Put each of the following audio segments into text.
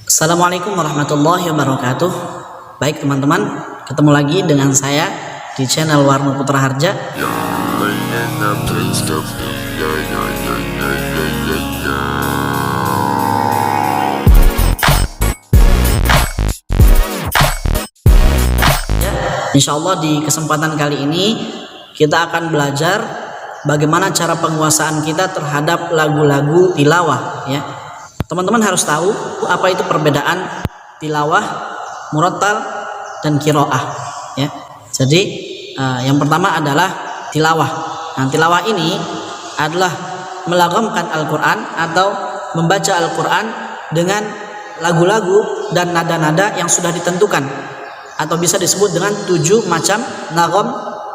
Assalamualaikum warahmatullahi wabarakatuh. Baik teman-teman, ketemu lagi dengan saya di channel Warno Putra Harja. Insya Allah di kesempatan kali ini kita akan belajar bagaimana cara penguasaan kita terhadap lagu-lagu tilawah ya. Teman-teman harus tahu apa itu perbedaan tilawah, murattal, dan qiraah ya. Jadi yang pertama adalah tilawah. Nah, tilawah ini adalah melaghamkan Al-Qur'an atau membaca Al-Qur'an dengan lagu-lagu dan nada-nada yang sudah ditentukan atau bisa disebut dengan 7 macam nagham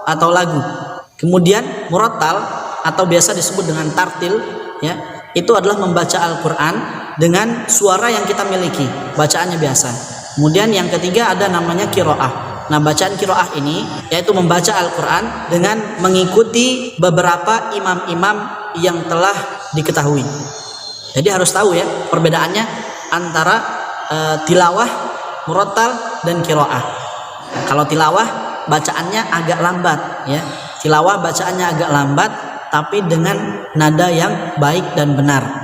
atau lagu. Kemudian murattal atau biasa disebut dengan tartil ya, itu adalah membaca Al-Qur'an dengan suara yang kita miliki, bacaannya biasa. Kemudian yang ketiga ada namanya qiraah. Nah, bacaan qiraah ini yaitu membaca Al-Qur'an dengan mengikuti beberapa imam-imam yang telah diketahui. Jadi harus tahu ya perbedaannya antara tilawah, murattal, dan qiraah. Nah, kalau tilawah bacaannya agak lambat ya. Tilawah bacaannya agak lambat tapi dengan nada yang baik dan benar.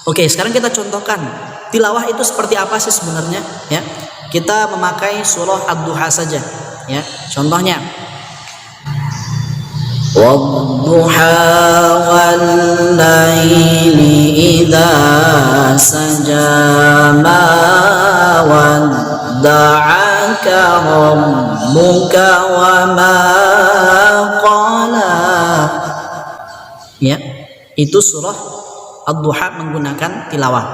Oke, sekarang kita contohkan tilawah itu seperti apa sih sebenarnya ya. Kita memakai surah Ad-Duha saja ya. Contohnya Wad-duha wal-laili idza saja ma wadda'aka rabbuka wa ma qala. Ya, itu surah Ad-Duha menggunakan tilawah.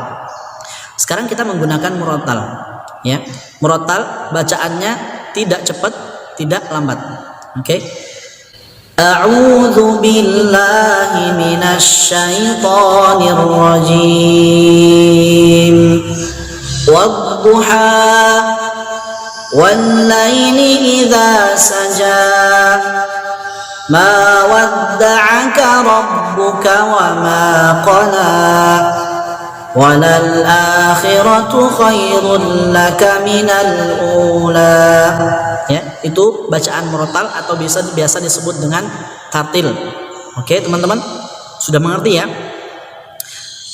Sekarang kita menggunakan murattal ya. Murattal bacaannya tidak cepat, tidak lambat. Oke. A'udzu billahi minasy syaithanir rajim. Wad-duha wal-laili idza saja ma wadda'aka rabbuka wa ma qala walal akhiratu khairul laka minal ula. Ya, itu bacaan murattal atau biasa disebut dengan tartil. Oke, teman-teman sudah mengerti ya?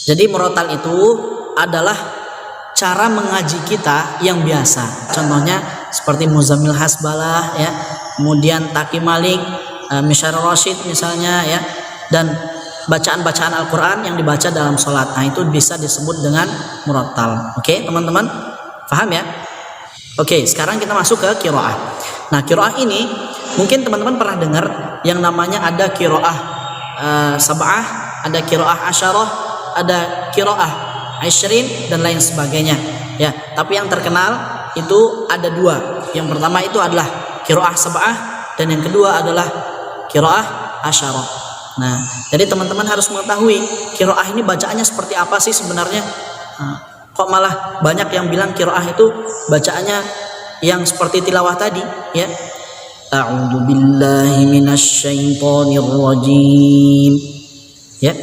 Jadi murattal itu adalah cara mengaji kita yang biasa. Contohnya seperti Muzammil Hasbalah ya, kemudian Taqi Malik, Misyar Rasyid misalnya ya, dan bacaan-bacaan Al-Quran yang dibaca dalam sholat. Nah, itu bisa disebut dengan murattal. Oke, teman-teman paham ya? Oke, sekarang kita masuk ke qiraah. Nah, qiraah ini mungkin teman-teman pernah dengar yang namanya ada qiraah sab'ah, ada qiraah asyarah, ada qiraah asyrin, dan lain sebagainya ya. Tapi yang terkenal itu ada 2. Yang pertama itu adalah qiraah sab'ah, dan yang kedua adalah qiraah asyarah. Nah, jadi teman-teman harus mengetahui qiraah ini bacaannya seperti apa sih sebenarnya. Kok malah banyak yang bilang qiraah itu bacaannya yang seperti tilawah tadi ya. A'udzu billahi minasy syaithanir rajim ya.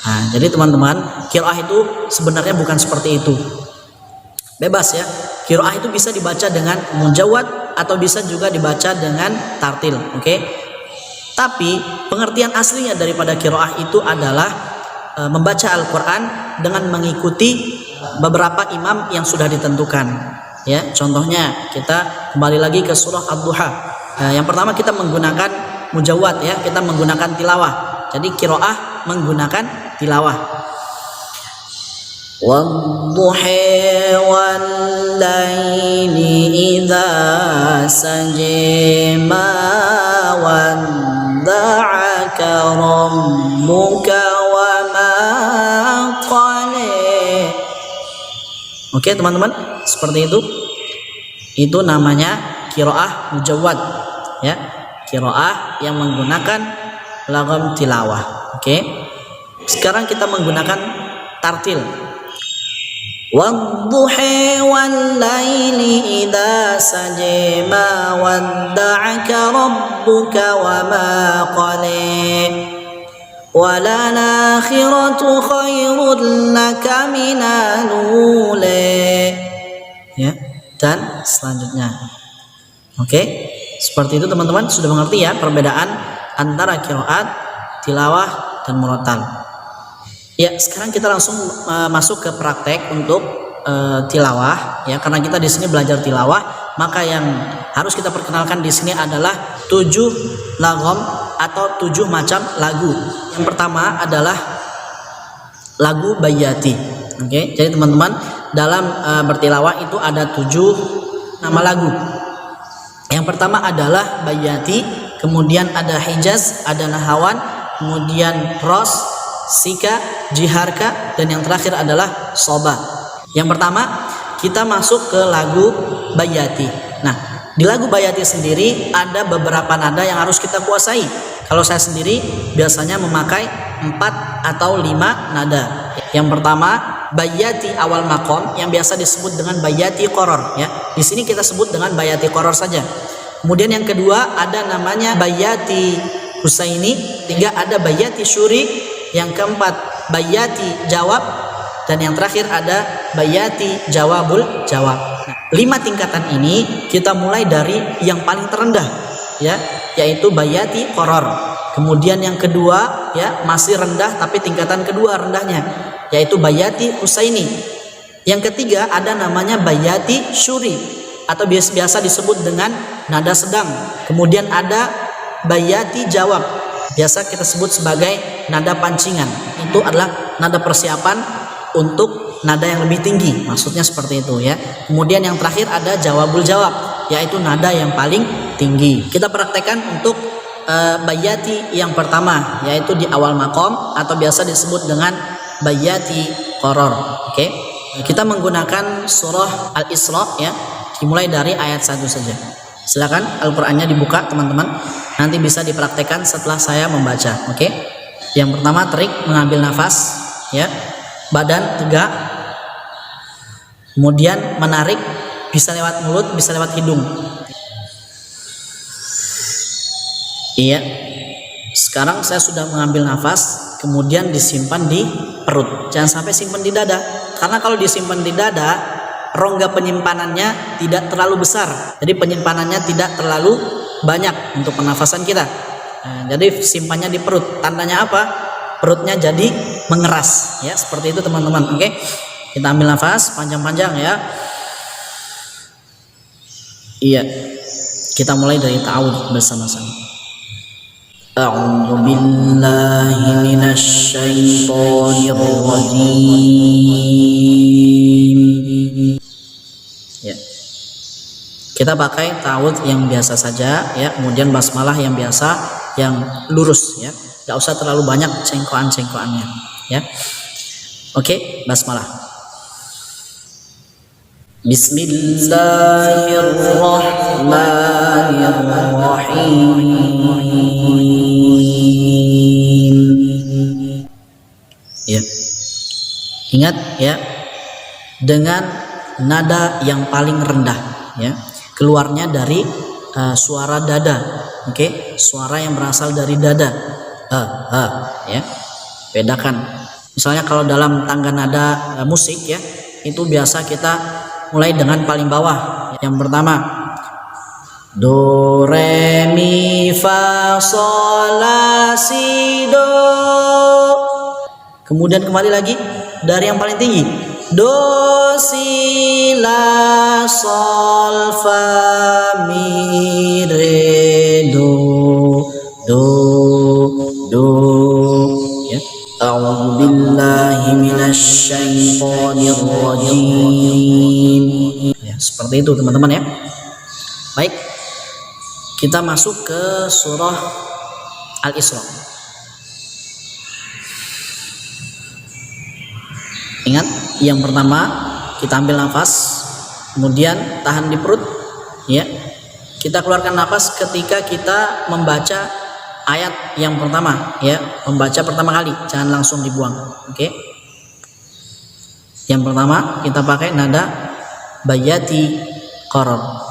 Nah, jadi teman-teman, qiraah itu sebenarnya bukan seperti itu. Bebas ya. Qiraah itu bisa dibaca dengan mujawwad atau bisa juga dibaca dengan tartil, oke? Tapi pengertian aslinya daripada qiraah itu adalah membaca Al-Qur'an dengan mengikuti beberapa imam yang sudah ditentukan ya. Contohnya kita kembali lagi ke surah Ad-Duha. Yang pertama kita menggunakan mujawwad ya, kita menggunakan tilawah. Jadi qiraah menggunakan tilawah. Wad-duha wal-laili idza saja ma wadda'aka rabbuka wa ma qala. Oke, teman-teman, seperti itu. Itu namanya qiraah mujawwad ya. Qiraah yang menggunakan lagam tilawah. Oke. Sekarang kita menggunakan tartil. Wad-duha wal-laili idza saja ma wadda'aka rabbuka wa ma qala walal akhiratu khairul laka minal ula. ya, dan selanjutnya. Oke, seperti itu teman-teman, sudah mengerti ya perbedaan antara qiraat, tilawah, dan murattal. Ya, sekarang kita langsung masuk ke praktek untuk tilawah ya, karena kita di sini belajar tilawah, maka yang harus kita perkenalkan di sini adalah 7 lagom atau 7 macam lagu. Yang pertama adalah lagu bayati. Oke, jadi teman-teman dalam bertilawah itu ada 7 nama lagu. Yang pertama adalah bayati, kemudian ada hijaz, ada nahawan, kemudian ros, sika, jiharka, dan yang terakhir adalah soba. Yang pertama kita masuk ke lagu bayati. Nah, di lagu bayati sendiri ada beberapa nada yang harus kita kuasai. Kalau saya sendiri biasanya memakai 4 atau 5 nada. Yang pertama bayati awal makom yang biasa disebut dengan bayati koror ya. Di sini kita sebut dengan bayati koror saja. Kemudian yang kedua ada namanya bayati husaini, tiga ada bayati syuri, yang keempat bayati jawab, dan yang terakhir ada bayati jawabul jawab. Nah, 5 tingkatan ini kita mulai dari yang paling terendah ya, yaitu bayati koror. Kemudian yang kedua ya masih rendah tapi tingkatan kedua rendahnya, yaitu bayati husaini. Yang ketiga ada namanya bayati syuri atau biasa disebut dengan nada sedang. Kemudian ada bayati jawab, biasa kita sebut sebagai nada pancingan. Itu adalah nada persiapan untuk nada yang lebih tinggi, maksudnya seperti itu ya. Kemudian yang terakhir ada jawabul jawab, yaitu nada yang paling tinggi. Kita praktekkan untuk bayati yang pertama, yaitu di awal makom atau biasa disebut dengan bayati koror. Oke, kita menggunakan surah Al-Isra ya, dimulai dari ayat 1 saja. Silakan Al-Qur'annya dibuka teman-teman, nanti bisa dipraktekkan setelah saya membaca. Oke, yang pertama trik mengambil nafas ya, badan tegak, kemudian menarik, bisa lewat mulut, bisa lewat hidung. Iya, sekarang saya sudah mengambil nafas, kemudian disimpan di perut, jangan sampai simpan di dada, karena kalau disimpan di dada rongga penyimpanannya tidak terlalu besar, jadi penyimpanannya tidak terlalu banyak untuk pernafasan kita. Nah, jadi simpannya di perut, tandanya apa? Perutnya jadi mengeras ya, seperti itu teman-teman. Oke, kita ambil nafas panjang-panjang ya. Iya, kita mulai dari ta'awudz bersama-sama. A'udzu billahi minasy syaithanir rajim. Ya, kita pakai ta'awudz yang biasa saja ya, kemudian basmalah yang biasa, yang lurus ya, nggak usah terlalu banyak cengkoan-cengkoannya ya. Oke, basmalah. Bismillahirrahmanirrahim. Ya, ingat ya, dengan nada yang paling rendah ya, keluarnya dari suara dada. Oke, suara yang berasal dari dada. Ya, bedakan. Misalnya kalau dalam tangga nada musik ya, itu biasa kita mulai dengan paling bawah. Yang pertama do re mi fa sol la si do, kemudian kembali lagi dari yang paling tinggi, do si la sol fa mi re do ya. A'udzu billahi minasy syaithanir rajim. Ya, seperti itu teman-teman ya. Baik, kita masuk ke surah Al-Isra. Ingat, yang pertama kita ambil nafas, kemudian tahan di perut ya. Kita keluarkan nafas ketika kita membaca ayat yang pertama ya, membaca pertama kali, jangan langsung dibuang. Oke, yang pertama kita pakai nada bayati qaror.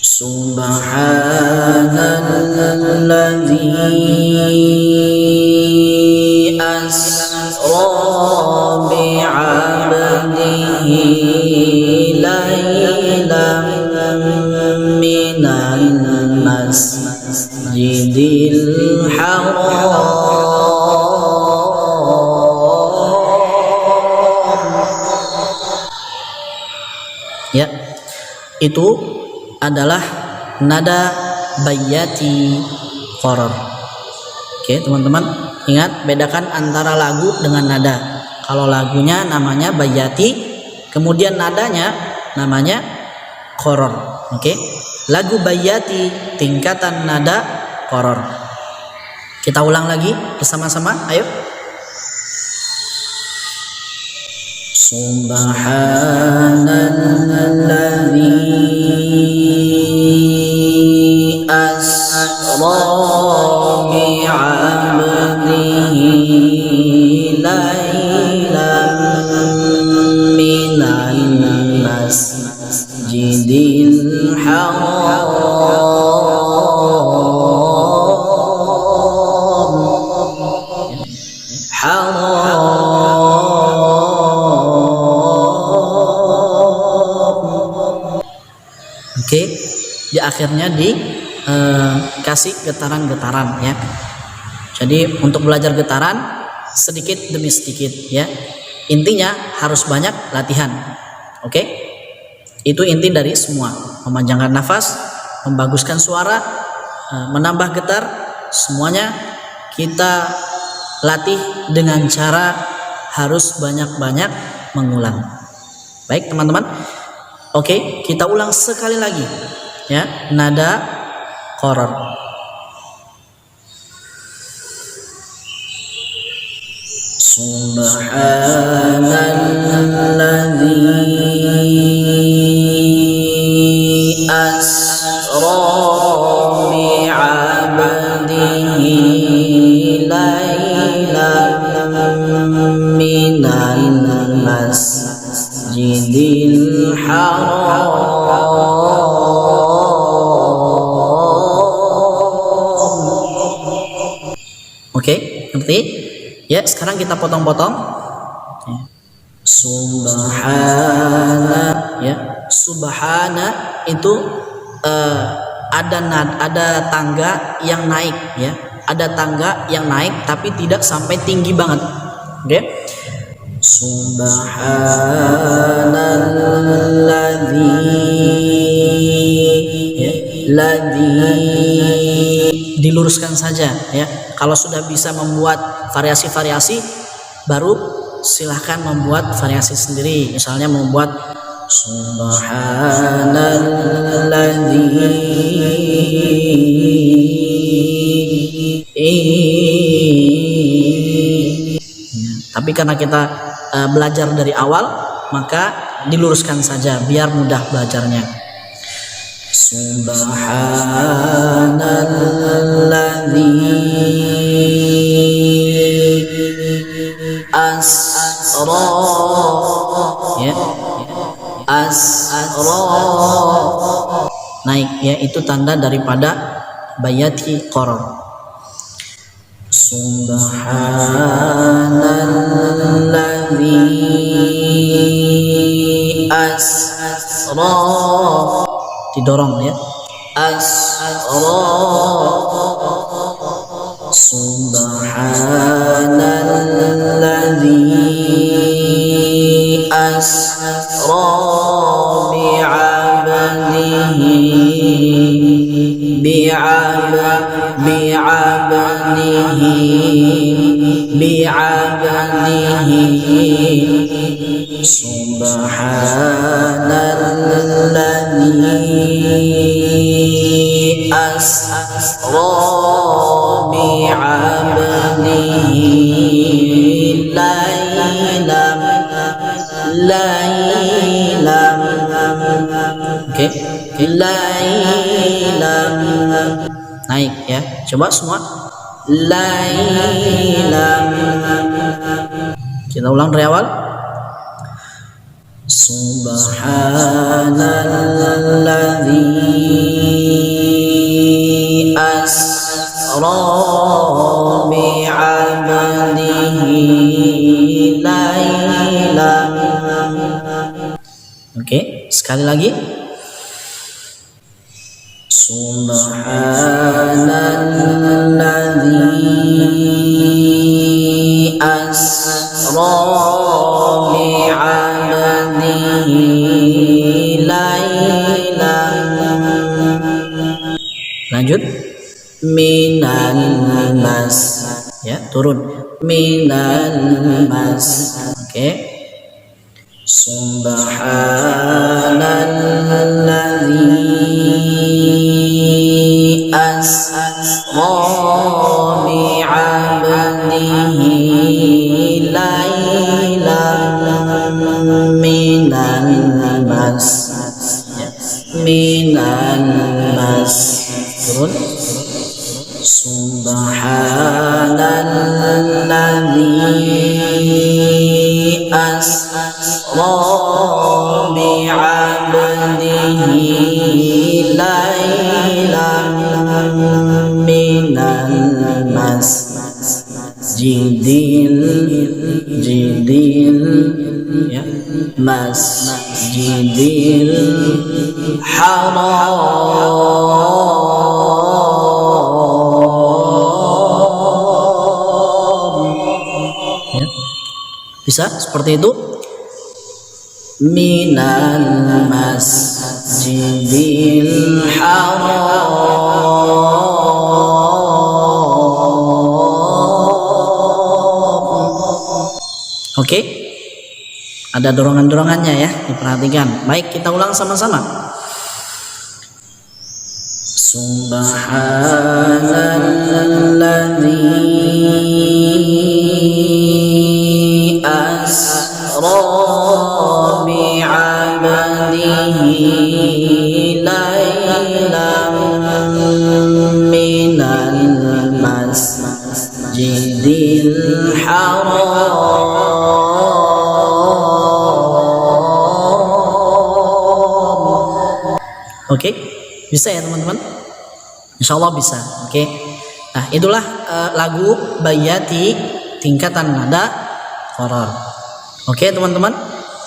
Subhanalladzi asra bi'abdihi itu adalah nada bayyati qaror. Oke, teman-teman, ingat bedakan antara lagu dengan nada. Kalau lagunya namanya bayyati, kemudian nadanya namanya qaror. Oke. Lagu bayyati tingkatan nada qaror. Kita ulang lagi bersama-sama, ayo. Subhanalladzi asra bi'abdihi laylan minal masjidil haram Oke, di akhirnya dikasih getaran-getaran ya. Jadi untuk belajar getaran sedikit demi sedikit ya. Intinya harus banyak latihan. Oke? Itu inti dari semua. Memanjangkan nafas, membaguskan suara, menambah getar, semuanya kita latih dengan cara harus banyak-banyak mengulang. Baik, teman-teman. Oke, kita ulang sekali lagi ya, nada qaror. Subhanalladzi asra bi'abdihi laylan minal masjidil haram Oke, ngerti? Ya, sekarang kita potong-potong. Subhana, ya, subhana itu ada tangga yang naik, ya, ada tangga yang naik tapi tidak sampai tinggi banget. Oke, Subhanalladzi, diluruskan saja ya. Kalau sudah bisa membuat variasi-variasi, baru silahkan membuat variasi sendiri. Misalnya membuat Subhanalladzi. Tapi karena kita belajar dari awal, maka diluruskan saja biar mudah belajarnya. Subhanalladzi asra, ya, asra naik ya, itu tanda daripada bayyati qaror. Subhanalladzi asra, didorong ya, asra. Subhanalladzi asra bi'abdihi Subhanalladzi asra bi'abdihi laylan. Oke, laylan naik ya. Coba semua, laylan. Kita ulang dari awal. Subhanalladzi asra bi'abdihi laylan. Oke, sekali lagi. Subhanalladzi asra bi'abdihi laylan. turun. Minal mas. Oke. Subhanalladzi asra bi'abdihi laylan minal mas turun. Subhanalladzi asra bi'abdihi laylan minal masjidil ya masjidil haram. Ya. Bisa seperti itu. Minal masjidil haram. Oke, ada dorongan-dorongannya ya, diperhatikan. Baik, kita ulang sama-sama. Subhanalladzi asra bi'abdihi laylan minal masjidil haram. Oke, bisa ya teman-teman? Insya Allah bisa. Oke, nah itulah lagu Bayyati tingkatan nada qaror. Oke teman-teman,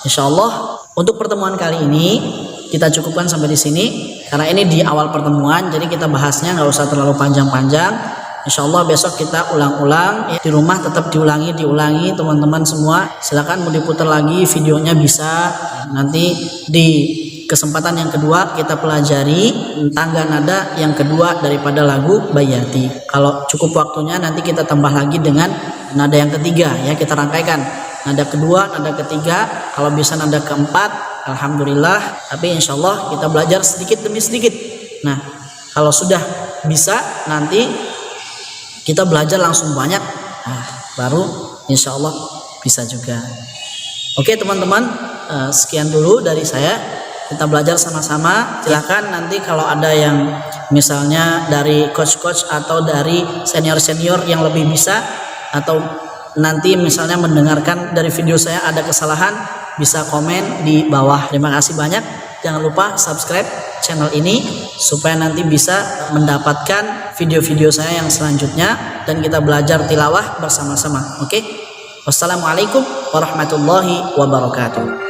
Insya Allah untuk pertemuan kali ini kita cukupkan sampai di sini karena ini di awal pertemuan, jadi kita bahasnya nggak usah terlalu panjang-panjang. Insya Allah besok kita ulang-ulang ya, di rumah tetap diulangi teman-teman semua. Silakan mau diputar lagi videonya bisa. Nanti di kesempatan yang kedua kita pelajari tangga nada yang kedua daripada lagu Bayyati. Kalau cukup waktunya nanti kita tambah lagi dengan nada yang ketiga ya, kita rangkaikan nada kedua, nada ketiga, kalau bisa nada keempat, alhamdulillah. Tapi insya Allah kita belajar sedikit demi sedikit. Nah kalau sudah bisa nanti kita belajar langsung banyak, nah, baru insya Allah bisa juga. Oke teman-teman, sekian dulu dari saya. Kita belajar sama-sama. Silahkan nanti kalau ada yang misalnya dari coach-coach atau dari senior-senior yang lebih bisa, atau nanti misalnya mendengarkan dari video saya ada kesalahan, bisa komen di bawah. Terima kasih banyak. Jangan lupa subscribe channel ini supaya nanti bisa mendapatkan video-video saya yang selanjutnya dan kita belajar tilawah bersama-sama. Oke? Wassalamualaikum warahmatullahi wabarakatuh.